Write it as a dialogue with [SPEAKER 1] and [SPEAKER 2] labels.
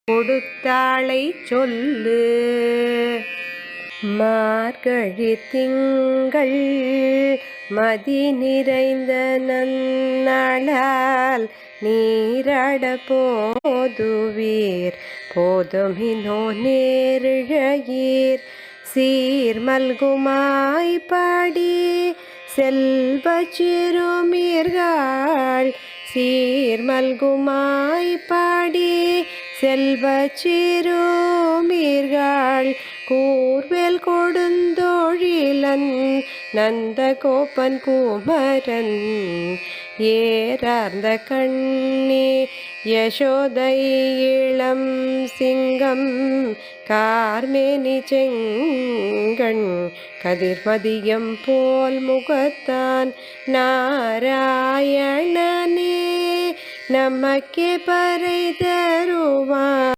[SPEAKER 1] கொடுத்தாளை சொல்லு. மார்கழி திங்கள் மதி நிறைந்த நன்னாளால் நீராட போதுவீர் போதுமினோ நேரிழையீர் சீர்மல்குமாய் பாடி செல்வ சிறுமீர்கள் சீர்மல்குமாய் பாடி செல்வ சிறுமீர்கள் கூர்வேல் கொடுந்தோழிலன் நந்தகோபன் குமரன் ஏறார்ந்த கண்ணி யசோதை இளம் சிங்கம் கார்மேனி செங்கண் கதிர்மதியம் போல் முகத்தான் நாராயணனே நமக்கே பறை தருவான்.